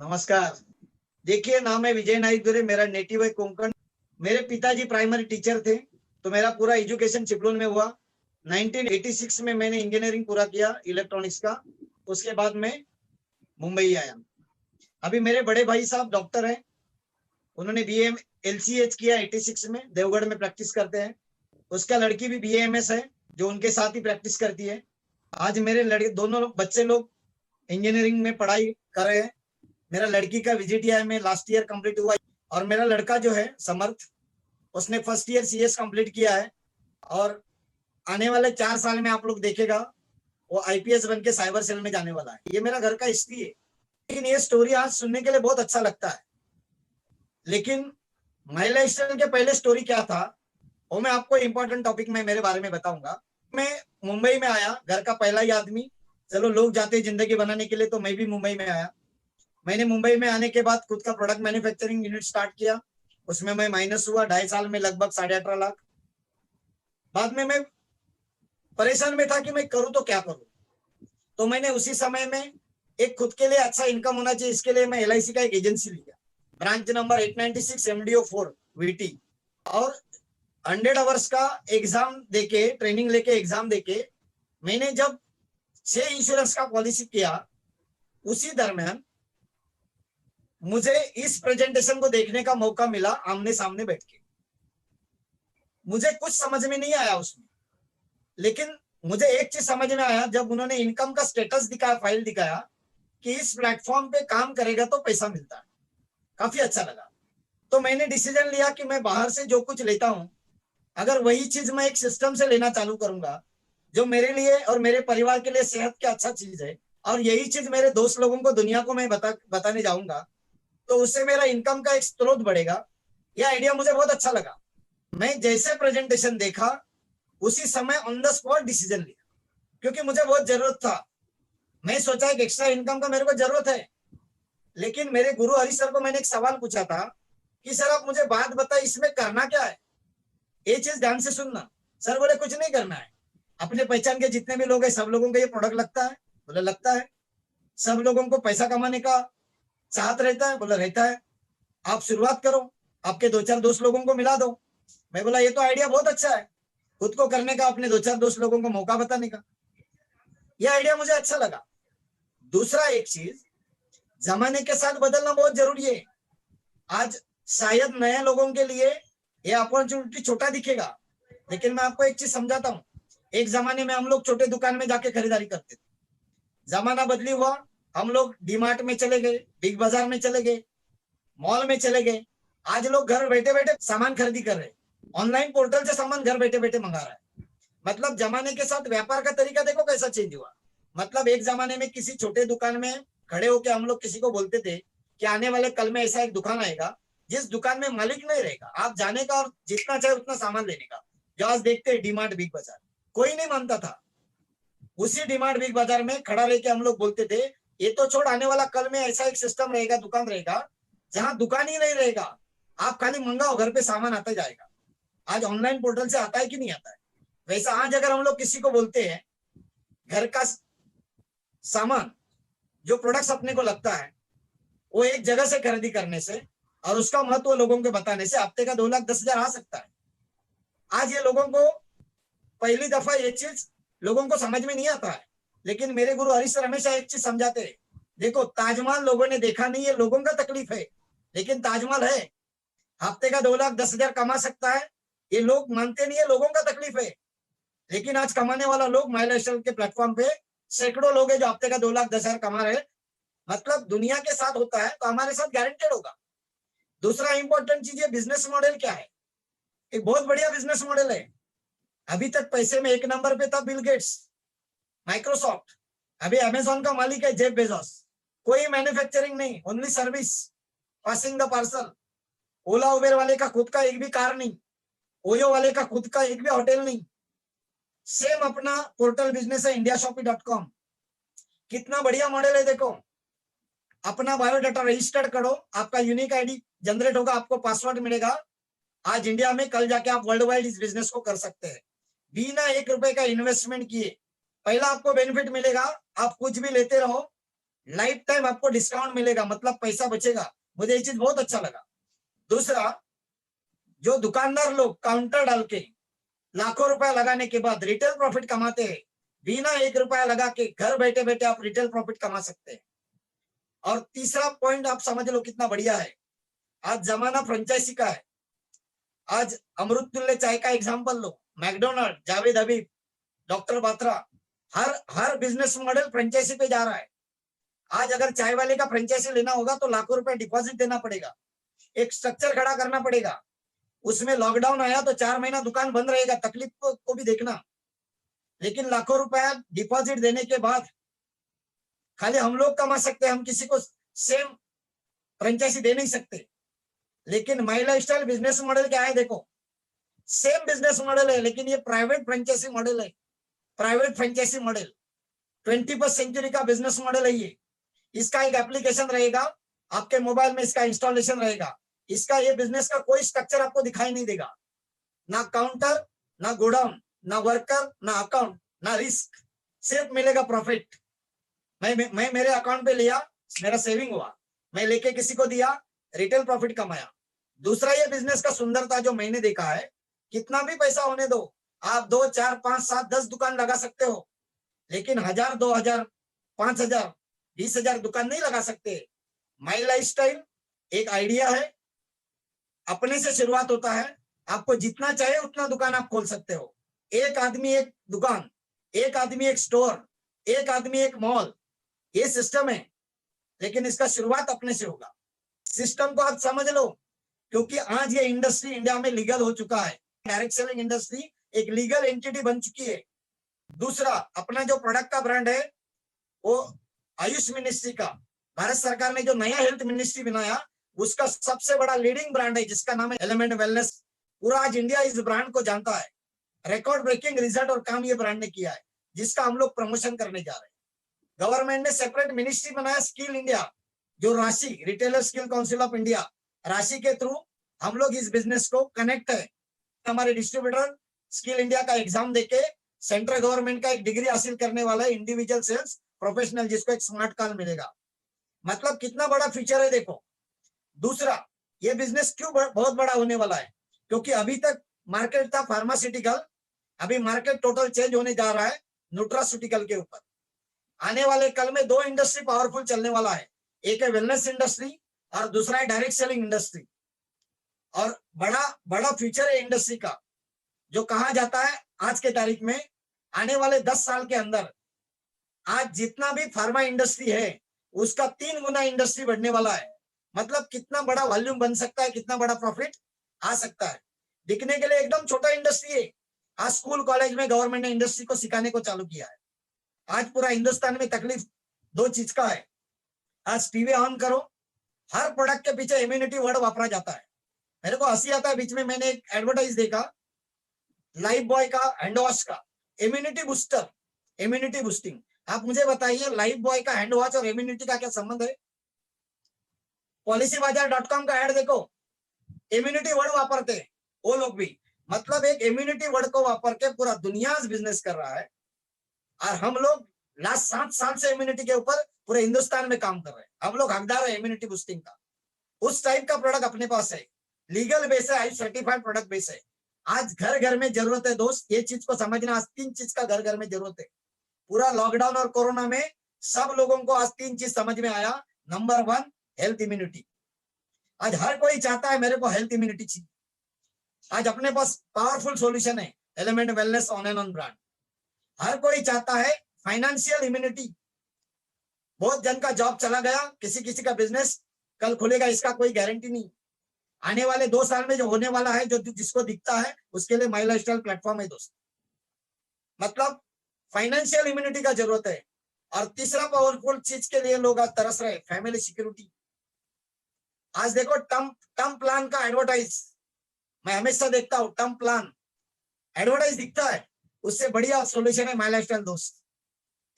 नमस्कार। देखिए, नाम है विजय नाईक, मेरा नेटिव है कोंकण। मेरे पिताजी प्राइमरी टीचर थे, तो मेरा पूरा एजुकेशन चिपलून में हुआ। 1986 में मैंने इंजीनियरिंग पूरा किया इलेक्ट्रॉनिक्स का। उसके बाद मैं मुंबई आया। अभी मेरे बड़े भाई साहब डॉक्टर हैं, उन्होंने बीए एलसीएच किया 86 में, देवगढ़ में प्रैक्टिस करते हैं। उसका लड़की भी बीएएमएस है, जो उनके साथ ही प्रैक्टिस करती है। आज मेरे लड़के दोनों बच्चे लोग इंजीनियरिंग में पढ़ाई कर रहे हैं। मेरा लड़की का VGTI में लास्ट ईयर कंप्लीट हुआ, और मेरा लड़का जो है समर्थ, उसने फर्स्ट ईयर CS कंप्लीट किया है। और आने वाले 4 साल में आप लोग देखेगा वो IPS बन के साइबर सेल में जाने वाला है। ये मेरा घर का हिस्ट्री है। लेकिन ये स्टोरी आज सुनने के लिए बहुत अच्छा लगता है, लेकिन महिला स्टैंड के पहले स्टोरी क्या था वो मैं आपको इंपॉर्टेंट टॉपिक में मेरे बारे में बताऊंगा। मैं मुंबई में आया, घर का पहला ही आदमी। चलो, लोग जाते हैं जिंदगी बनाने के लिए, तो मैं भी मुंबई में आया। मैंने मुंबई में आने के बाद खुद का प्रोडक्ट मैन्युफैक्चरिंग यूनिट स्टार्ट किया। उसमें मैं माइनस हुआ 2.5 साल में लगभग 18.5 लाख। बाद में मैं परेशान में था कि मैं करूं तो क्या करूं। तो मैंने उसी समय में एक खुद के लिए अच्छा इनकम होना चाहिए, इसके लिए मैं LIC का एक एजेंसी लिया, ब्रांच नंबर 896 MDO4 VT। और 100 आवर्स का एग्जाम देके, ट्रेनिंग लेके, एग्जाम देके मैंने जब 6 इंश्योरेंस का पॉलिसी किया, उसी दरमियान मुझे इस प्रेजेंटेशन को देखने का मौका मिला आमने सामने बैठ के। मुझे कुछ समझ में नहीं आया उसमें, लेकिन मुझे एक चीज समझ में आया, जब उन्होंने इनकम का स्टेटस दिखाया, फाइल दिखाया कि इस प्लेटफॉर्म पे काम करेगा तो पैसा मिलता है, काफी अच्छा लगा। तो मैंने डिसीजन लिया कि मैं बाहर से जो कुछ लेता हूं, अगर वही चीज मैं एक सिस्टम से लेना चालू करूंगा जो मेरे लिए और मेरे परिवार के लिए सेहत की अच्छा चीज है, और यही चीज मेरे दोस्त लोगों को, दुनिया को मैं बताने जाऊंगा, तो उससे मेरा इनकम का एक स्रोत बढ़ेगा। यह आइडिया मुझे बहुत अच्छा लगा। मैं जैसे प्रेजेंटेशन देखा, उसी समय ऑन द स्पॉट डिसीजन लिया, क्योंकि मुझे बहुत जरूरत था। मैं सोचा एक एक्स्ट्रा इनकम का मेरे को जरूरत है। लेकिन मेरे गुरु हरि सर को मैंने एक सवाल पूछा था कि सर आप मुझे बात बताइए, इसमें करना क्या है। ये चीज ध्यान से सुनना। सर बोले कुछ नहीं करना है, अपने पहचान के जितने भी लोग हैं सब लोगों को ये प्रोडक्ट लगता है। बोले लगता है। सब लोगों को पैसा कमाने का चाहत रहता है। बोला रहता है। आप शुरुआत करो, आपके 2-4 दोस्त लोगों को मिला दो। मैं बोला ये तो आइडिया बहुत अच्छा है, खुद को करने का, अपने 2-4 दोस्त लोगों को मौका बताने का। यह आइडिया मुझे अच्छा लगा। दूसरा एक चीज, जमाने के साथ बदलना बहुत जरूरी है। आज शायद नए लोगों के लिए ये अपॉर्चुनिटी छोटा दिखेगा, लेकिन मैं आपको एक चीज समझाता हूँ। एक जमाने में हम लोग छोटे दुकान में जाके खरीदारी करते थे। जमाना बदली हुआ, हम लोग डीमार्ट में चले गए, बिग बाजार में चले गए, मॉल में चले गए। आज लोग घर बैठे बैठे सामान खरीदी कर रहे हैं, ऑनलाइन पोर्टल से सामान घर बैठे बैठे मंगा रहा है। मतलब जमाने के साथ व्यापार का तरीका देखो कैसा चेंज हुआ। मतलब एक जमाने में किसी छोटे दुकान में खड़े होकर हम लोग किसी को बोलते थे कि आने वाले कल में ऐसा एक दुकान आएगा जिस दुकान में मालिक नहीं रहेगा, आप जाने का और जितना चाहे उतना सामान लेने का। जो आज देखते हैं डीमार्ट, बिग बाजार, कोई नहीं मानता था। उसी डीमार्ट, बिग बाजार में खड़ा लेके हम लोग बोलते थे ये तो छोड़, आने वाला कल में ऐसा एक सिस्टम रहेगा, दुकान रहेगा जहां दुकान ही नहीं रहेगा, आप खाली मंगाओ, घर पे सामान आता जाएगा। आज ऑनलाइन पोर्टल से आता है कि नहीं आता है। वैसा आज अगर हम लोग किसी को बोलते हैं घर का सामान, जो प्रोडक्ट्स अपने को लगता है, वो एक जगह से खरीदी करने से और उसका महत्व लोगों को बताने से हफ्ते का 2,10,000 आ सकता है। आज ये लोगों को पहली दफा ये चीज लोगों को समझ में नहीं आता है, लेकिन मेरे गुरु हरि सर हमेशा एक चीज समझाते हैं। देखो, ताजमहल लोगों ने देखा नहीं है, लोगों का तकलीफ है, लेकिन ताजमहल है। हफ्ते का 2,10,000 कमा सकता है, ये लोग मानते नहीं है, लोगों का तकलीफ है। लेकिन आज कमाने वाला लोग महिला के प्लेटफॉर्म पे सैकड़ों लोग हैं जो हफ्ते का 2,10,000 कमा रहे। मतलब दुनिया के साथ होता है तो हमारे साथ गारंटेड होगा। दूसरा इंपॉर्टेंट चीज है, बिजनेस मॉडल क्या है। एक बहुत बढ़िया बिजनेस मॉडल है। अभी तक पैसे में एक नंबर पे था बिल गेट्स, माइक्रोसॉफ्ट। अभी अमेजॉन का मालिक है जेफ बेजोस। कोई मैन्युफैक्चरिंग नहीं, only service, passing the parcel. Ola Uber वाले का खुद का एक भी कार नहीं, ओयो वाले का खुद का एक भी होटल नहीं। सेम अपना पोर्टल बिजनेस है indiashopee.com। कितना बढ़िया मॉडल है देखो। अपना बायोडाटा रजिस्टर्ड करो, आपका यूनिक आईडी जनरेट होगा, आपको पासवर्ड मिलेगा। आज इंडिया में, कल जाके आप वर्ल्ड वाइड इस बिजनेस को कर सकते हैं बिना 1 रुपए का इन्वेस्टमेंट किए। पहला आपको बेनिफिट मिलेगा, आप कुछ भी लेते रहो, लाइफ टाइम आपको डिस्काउंट मिलेगा, मतलब पैसा बचेगा। मुझे ये चीज बहुत अच्छा लगा। दूसरा, जो दुकानदार लोग काउंटर डाल के लाखों रुपया लगाने के बाद रिटेल प्रॉफिट कमाते हैं, बिना 1 रुपया लगा के घर बैठे बैठे आप रिटेल प्रॉफिट कमा सकते हैं। और तीसरा पॉइंट आप समझ लो कितना बढ़िया है, आज जमाना फ्रेंचाइजी का है। आज अमृततुल्य चाय का एग्जांपल लो, मैकडोनल्ड, जावेद हबीब, डॉक्टर बात्रा, हर बिजनेस मॉडल फ्रेंचाइजी पे जा रहा है। आज अगर चाय वाले का फ्रेंचाइजी लेना होगा तो लाखों रुपए डिपॉजिट देना पड़ेगा, एक स्ट्रक्चर खड़ा करना पड़ेगा। उसमें लॉकडाउन आया तो 4 महीना दुकान बंद रहेगा, तकलीफ को भी देखना। लेकिन लाखों रुपया डिपॉजिट देने के बाद खाली हम लोग कमा सकते हैं, हम किसी को सेम फ्रेंचाइजी दे नहीं सकते। लेकिन माई लाइफस्टाइल बिजनेस मॉडल क्या है, देखो सेम बिजनेस मॉडल है, लेकिन ये प्राइवेट फ्रेंचाइजी मॉडल है। Private franchise model 21st century का बिजनेस मॉडल है ये। इसका एक एप्लीकेशन रहेगा, आपके मोबाइल में इसका इंस्टॉलेशन रहेगा। इसका ये बिजनेस का कोई स्ट्रक्चर आपको दिखाई नहीं देगा, ना काउंटर, ना गोडाउन, ना वर्कर, ना अकाउंट, ना रिस्क, सिर्फ मिलेगा प्रॉफिट। मैं मेरे अकाउंट पे लिया, मेरा सेविंग हुआ, मैं लेके किसी को दिया, रिटेल प्रॉफिट कमाया। दूसरा ये बिजनेस का सुंदरता जो मैंने देखा है, कितना भी पैसा होने दो, आप 2, 4, 5, 7, 10 दुकान लगा सकते हो, लेकिन 1000, 2000, 5000, 20,000 दुकान नहीं लगा सकते। माई लाइफस्टाइल एक आइडिया है, अपने से शुरुआत होता है। आपको जितना चाहे उतना दुकान आप खोल सकते हो। एक आदमी एक दुकान, एक आदमी एक स्टोर, एक आदमी एक मॉल, ये सिस्टम है। लेकिन इसका शुरुआत अपने से होगा। सिस्टम को आप समझ लो, क्योंकि आज ये इंडस्ट्री इंडिया में लीगल हो चुका है। डायरेक्ट सेलिंग इंडस्ट्री एक लीगल एंटिटी बन चुकी है। दूसरा, अपना जो प्रोडक्ट का ब्रांड है वो आयुष मिनिस्ट्री का, भारत सरकार ने जो नया हेल्थ मिनिस्ट्री बनाया, उसका सबसे बड़ा लीडिंग ब्रांड है जिसका नाम है एलिमेंट वेलनेस। पूरा आज इंडिया इस ब्रांड को जानता है। रिकॉर्ड ब्रेकिंग रिजल्ट और काम ये ब्रांड ने किया है, जिसका हम लोग प्रमोशन करने जा रहे हैं। गवर्नमेंट ने सेपरेट मिनिस्ट्री बनाया स्किल इंडिया, जो राशि retailer skill council of India, राशि के थ्रू हम लोग इस बिजनेस को कनेक्ट है। हमारे डिस्ट्रीब्यूटर स्किल इंडिया का एग्जाम देके सेंट्रल गवर्नमेंट का एक डिग्री हासिल करने वाला है, इंडिविजुअल सेल्स प्रोफेशनल, जिसको एक स्मार्ट कार्ड मिलेगा। मतलब कितना बड़ा फीचर है देखो। दूसरा, ये बिजनेस क्यों बहुत बड़ा होने वाला है, क्योंकि अभी तक मार्केट था फार्मास्यूटिकल, अभी मार्केट टोटल चेंज होने जा रहा है न्यूट्रास्यूटिकल के ऊपर। आने वाले कल में 2 इंडस्ट्री पावरफुल चलने वाला है, एक है वेलनेस इंडस्ट्री और दूसरा है डायरेक्ट सेलिंग इंडस्ट्री। और बड़ा बड़ा फ्यूचर है इंडस्ट्री का, जो कहा जाता है आज के तारीख में आने वाले 10 साल के अंदर आज जितना भी फार्मा इंडस्ट्री है उसका 3 गुना इंडस्ट्री बढ़ने वाला है। मतलब कितना बड़ा वॉल्यूम बन सकता है, कितना बड़ा प्रॉफिट आ सकता है। दिखने के लिए एकदम छोटा इंडस्ट्री है, आज स्कूल कॉलेज में गवर्नमेंट ने इंडस्ट्री को सिखाने को चालू किया है। आज पूरा हिंदुस्तान में तकलीफ 2 चीज का है। आज टीवी ऑन करो, हर प्रोडक्ट के पीछे इम्यूनिटी वर्ड वापरा जाता है। मेरे को हंसी आता है, बीच में मैंने एक एडवर्टाइज देखा लाइफ बॉय का हैंड वॉश का, इम्यूनिटी बूस्टर, इम्यूनिटी बूस्टिंग। आप मुझे बताइए लाइफ बॉय का हैंड वॉश और इम्यूनिटी का क्या संबंध है? पॉलिसीबाजार.com का ऐड देखो, इम्यूनिटी वर्ड वापरते हैं वो लोग भी। मतलब एक इम्यूनिटी वर्ड को वापर के पूरा दुनिया बिजनेस कर रहा है, और हम लोग लास्ट 7 साल से इम्यूनिटी के ऊपर पूरे हिंदुस्तान में काम कर रहे हैं। हम लोग हकदार है इम्यूनिटी बूस्टिंग का। उस टाइप का प्रोडक्ट अपने पास है, लीगल बेस है, आई सर्टिफाइड प्रोडक्ट बेस है। आज घर घर में जरूरत है दोस्त, ये चीज को समझना। आज 3 चीज का घर घर में जरूरत है। पूरा लॉकडाउन और कोरोना में सब लोगों को आज 3 चीज समझ में आया। Number 1, health immunity. आज हर कोई चाहता है मेरे को हेल्थ इम्यूनिटी चाहिए। आज अपने पास पावरफुल सॉल्यूशन है, element wellness on and on brand. हर कोई चाहता है फाइनेंशियल इम्यूनिटी। बहुत जन का जॉब चला गया, किसी किसी का बिजनेस कल खुलेगा इसका कोई गारंटी नहीं। आने वाले 2 साल में जो होने वाला है, जो जिसको दिखता है, उसके लिए माई लाइफस्टाइल प्लेटफॉर्म है दोस्त। मतलब फाइनेंशियल इम्यूनिटी का जरूरत है। और तीसरा पावरफुल चीज के लिए लोग आज तरस रहे, फैमिली सिक्योरिटी। आज देखो टर्म प्लान का एडवर्टाइज मैं हमेशा देखता हूँ, टर्म प्लान एडवर्टाइज दिखता है, उससे बढ़िया सॉल्यूशन है माई लाइफस्टाइल दोस्त।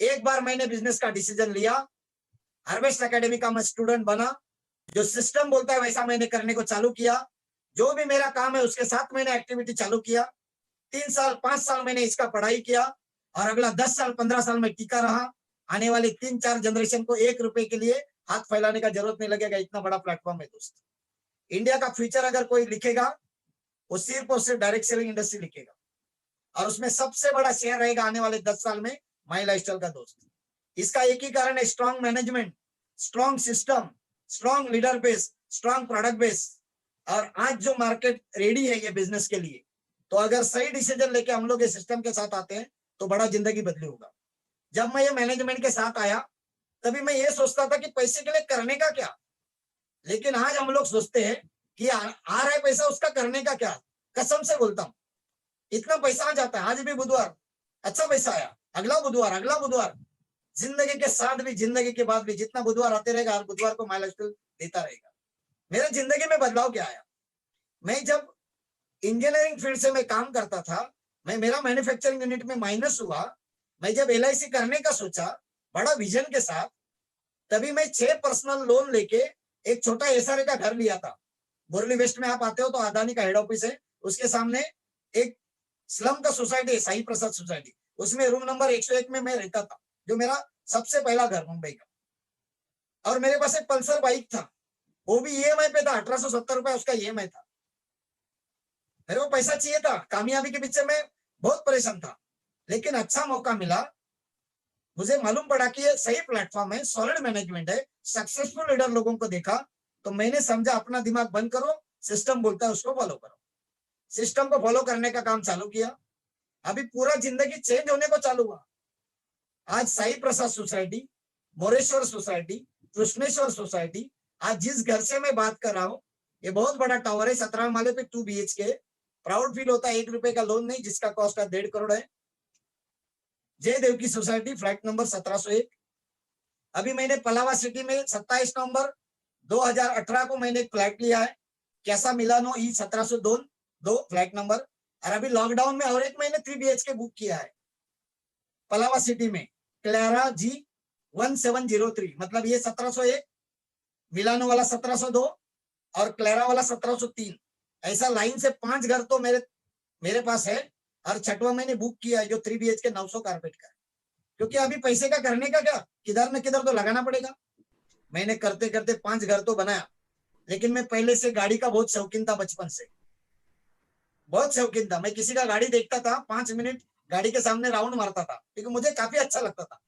एक बार मैंने बिजनेस का डिसीजन लिया, हार्वेस्ट एकेडमी का मैं स्टूडेंट बना, जो सिस्टम बोलता है वैसा मैंने करने को चालू किया। जो भी मेरा काम है उसके साथ मैंने एक्टिविटी चालू किया। 3 साल 5 साल मैंने इसका पढ़ाई किया, और अगला 10 साल 15 साल में टिका रहा। आने वाली 3-4 जनरेशन को 1 रुपए के लिए हाथ फैलाने का जरूरत नहीं लगेगा, इतना बड़ा प्लेटफॉर्म है दोस्त। इंडिया का फ्यूचर अगर कोई लिखेगा वो सिर्फ और सिर्फ डायरेक्ट सेलिंग इंडस्ट्री लिखेगा, और उसमें सबसे बड़ा शेयर रहेगा आने वाले 10 साल में माई लाइफस्टाइल का दोस्त। इसका एक ही कारण है, strong management, strong system, strong leader base, strong product base. और आज जो मार्केट रेडी है ये बिजनेस के लिए, तो अगर सही डिसीजन लेके हम लोग ये सिस्टम के साथ आते हैं तो बड़ा जिंदगी बदली होगा। जब मैं ये मैनेजमेंट के साथ आया तभी मैं ये सोचता था कि पैसे के लिए करने का क्या, लेकिन आज हम लोग सोचते हैं कि आ रहा है पैसा, उसका करने का क्या। कसम से बोलता हूँ, इतना पैसा आ जाता है। आज भी बुधवार अच्छा पैसा आया, अगला बुधवार, जिंदगी के साथ भी जिंदगी के बाद भी जितना बुधवार आते रहेगा, हर बुधवार को माई लाइफस्टाइल देता रहेगा। मेरे जिंदगी में बदलाव क्या आया, मैं जब इंजीनियरिंग फील्ड से मैं काम करता था, मेरा मैन्युफैक्चरिंग यूनिट में माइनस हुआ, मैं जब LIC करने का सोचा बड़ा विजन के साथ, तभी मैं 6 पर्सनल लोन लेके एक छोटा SRA का घर लिया था। बोरली वेस्ट में आप आते हो तो अदानी का हेड ऑफिस है, उसके सामने एक स्लम का सोसाइटी है, साई प्रसाद सोसाइटी, उसमें रूम नंबर 101 में मैं रहता था, जो मेरा सबसे पहला घर मुंबई का। और मेरे पास एक पल्सर बाइक था, वो भी EMI पे था, 1870 रुपए उसका EMI था। मेरे को पैसा चाहिए था, कामयाबी के पीछे मैं बहुत परेशान था, लेकिन अच्छा मौका मिला। मुझे मालूम पड़ा कि ये सही प्लेटफॉर्म है, सॉलिड मैनेजमेंट है, सक्सेसफुल लीडर लोगों को देखा, तो मैंने समझा अपना दिमाग बंद करो, सिस्टम बोलता है उसको फॉलो करो। सिस्टम को फॉलो करने का काम चालू किया, अभी पूरा जिंदगी चेंज होने को चालू हुआ। आज Sai Prasad society, Moreshwar society, Krishneshwar society, आज जिस घर से मैं बात कर रहा हूँ, ये बहुत बड़ा टावर है, 17 माले पे 2 BHK। प्राउड फील होता है, 1 रुपए का लोन नहीं, जिसका कॉस्ट 1.5 करोड़ है। जयदेव की सोसाइटी, फ्लैट नंबर 1701। अभी मैंने पलावा सिटी में 27 नवंबर 2018 को मैंने एक फ्लैट लिया है, कैसा मिलानो E 1702 फ्लैट नंबर। और अभी लॉकडाउन में और एक मैंने 3 BHK बुक किया है पलावा सिटी में, क्लेरा G 1703, मतलब ये 1701, मिलानो वाला 1702 और क्लेरा वाला 1703। ऐसा लाइन से 5 घर तो मेरे पास है, और 6वां मैंने बुक किया है जो 3 BHK 900 कारपेट का है। क्योंकि अभी पैसे का करने का क्या, किधर न किधर तो लगाना पड़ेगा। मैंने करते करते 5 घर तो बनाया, लेकिन मैं पहले से गाड़ी का बहुत शौकीन था, बचपन से बहुत शौकीन था। मैं किसी का गाड़ी देखता था, 5 मिनट गाड़ी के सामने राउंड मारता था, क्योंकि मुझे काफी अच्छा लगता था।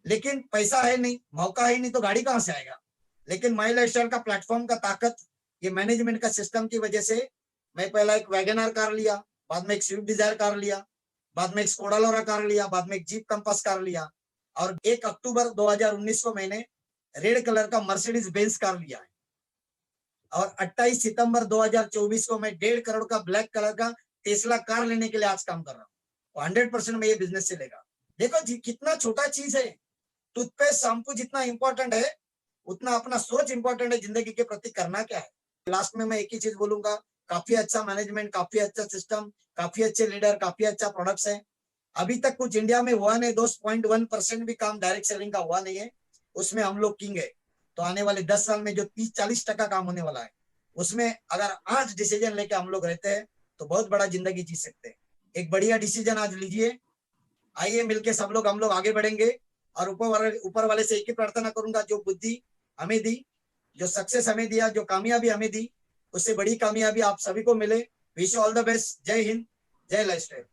लेकिन पैसा है नहीं, मौका है नहीं, तो गाड़ी कहां से आएगा। लेकिन माई लाइफस्टाइल का प्लेटफॉर्म का ताकत, ये मैनेजमेंट का सिस्टम की वजह से मैं पहला एक वैगनआर कार लिया, बाद में एक स्विफ्ट डिजायर कार लिया, बाद में एक स्कोडा लोरा कार लिया, बाद में एक जीप कंपास कार लिया, और 1 अक्टूबर 2019 को मैंने रेड कलर का मर्सिडीज बेंज कार लिया है। और 28 सितंबर 2024 को मैं 1.5 करोड़ का ब्लैक कलर का टेस्ला कार लेने के लिए आज काम कर रहा हूँ। 100% में ये बिजनेस चलेगा। देखो जी, कितना छोटा चीज है। टूथपेस्ट शैम्पू जितना इंपॉर्टेंट है, उतना अपना सोच इंपॉर्टेंट है जिंदगी के प्रति करना क्या है। लास्ट में मैं एक ही चीज बोलूंगा, काफी अच्छा मैनेजमेंट, काफी अच्छा सिस्टम, काफी अच्छे लीडर, काफी अच्छा प्रोडक्ट्स है। अभी तक कुछ इंडिया में हुआ नहीं, 2.1% भी काम डायरेक्ट सेलिंग का हुआ नहीं है, उसमें हम लोग किंग है। तो आने वाले 10 साल में जो 30-40% काम होने वाला है, उसमें अगर आज डिसीजन लेके हम लोग रहते हैं तो बहुत बड़ा जिंदगी जी सकते हैं। एक बढ़िया डिसीजन आज लीजिए, आइए मिलके सब लोग हम लोग आगे बढ़ेंगे। और ऊपर वाले से एक ही प्रार्थना करूंगा, जो बुद्धि हमें दी, जो सक्सेस हमें दिया, जो कामयाबी हमें दी, उससे बड़ी कामयाबी आप सभी को मिले। Wish you all the best. जय हिंद, जय लाइफस्टाइल।